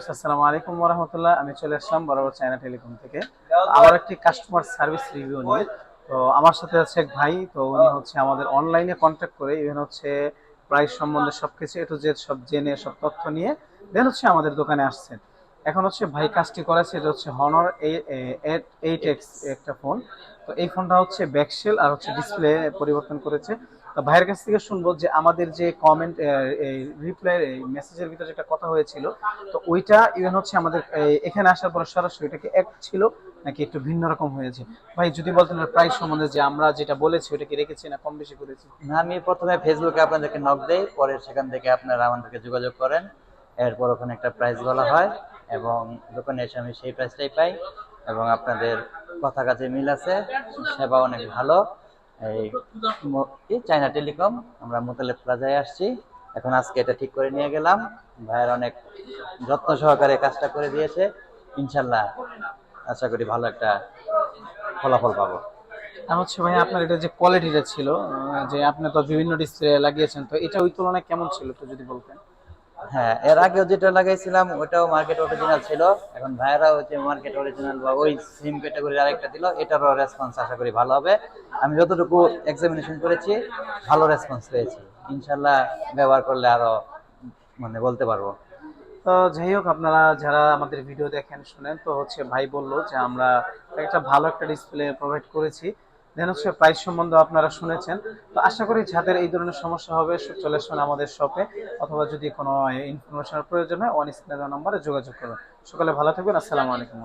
আসসালামু আলাইকুম ওয়া রাহমাতুল্লাহ। আমি চলে আসলাম বরাবর চায়না টেলিকম থেকে আবার একটি কাস্টমার সার্ভিস রিভিউ নিয়ে। তো আমার সাথে আছে এক ভাই, তো উনি হচ্ছে আমাদের অনলাইনে কন্ট্যাক্ট করে ইভেন হচ্ছে প্রাইস সম্বন্ধে সবকিছু এ টু জেড সব জেনে সব তথ্য নিয়ে দেন হচ্ছে আমাদের দোকানে আসছেন। এখন হচ্ছে ভাই কাজটি করেছে, এটা হচ্ছে হনর এইট এক্স একটা ফোন। তো এই ফোনটা হচ্ছে ব্যাকশেল আর হচ্ছে ডিসপ্লে পরিবর্তন করেছে। তো ভাইয়ের কাছ থেকে শুনবো যে আমাদের যে কমেন্ট রিপ্লাই মেসেজের ভিতরে যেটা কথা হয়েছিল, তো ওইটা ইভেন হচ্ছে আমাদের এখানে আসার পর সরাসরি ওইটাকে এক ছিল নাকি একটু ভিন্ন রকম হয়েছে। ভাই যদি বলতেন প্রাইস সম্বন্ধে, যে আমরা যেটা বলেছি ওটা কি রেখেছি না কম বেশি করেছি। না, আমি প্রথমে ফেসবুকে আপনাদেরকে নক দেই, পরে সেখান থেকে আপনারা আমাদেরকে যোগাযোগ করেন। এরপর ওখানে একটা প্রাইস বলা হয় এবং দোকানে এসে আমি সেই প্রাইসটাই পাই এবং আপনাদের কথা কাজে মিল আছে, সেবা অনেক ভালো। এই চায়না টেলিকম, আমরা মোতালেব প্লাজায় আসছি। এখন আজকে এটা ঠিক করে নিয়ে গেলাম, ভাইয়ের অনেক যত্ন সহকারে কাজটা করে দিয়েছে। ইনশাল্লাহ আশা করি ভালো একটা ফলাফল পাবো। আর হচ্ছে ভাই আপনার এটা যে কোয়ালিটিটা ছিল, যে আপনি তো বিভিন্ন ডিসপ্লে লাগিয়েছেন, তো এটা ওই তুলনায় কেমন ছিল তো যদি বলতেন। হ্যাঁ, এর আগেও যেটা লাগাইছিলাম ওটাও মার্কেট অরিজিনাল ছিল। এখন ভাইরা হচ্ছে মার্কেট অরিজিনাল বা ওই সেম ক্যাটাগরির আরেকটা দিল, এটারও রেসপন্স আশা করি ভালো হবে। আমি যতটুকু এক্সামিনেশন করেছি ভালো রেসপন্স পেয়েছি। ইনশাল্লাহ ব্যবহার করলে আরো বলতে পারবো। তো যাই হোক, আপনারা যারা আমাদের ভিডিও দেখেন শুনেন, তো হচ্ছে ভাই বললো যে আমরা একটা ভালো একটা ডিসপ্লে প্রোভাইড করেছি। দেন হচ্ছে প্রাইস সম্বন্ধে আপনারা শুনেছেন। তো আশা করি যাদের এই ধরনের সমস্যা হবে চলে আসুন আমাদের শপে, অথবা যদি কোনো ইনফরমেশনের প্রয়োজন হয় অন স্ক্রিনে দেওয়া নম্বরে যোগাযোগ করুন। সকালে ভালো থাকবেন। আসসালামু আলাইকুম।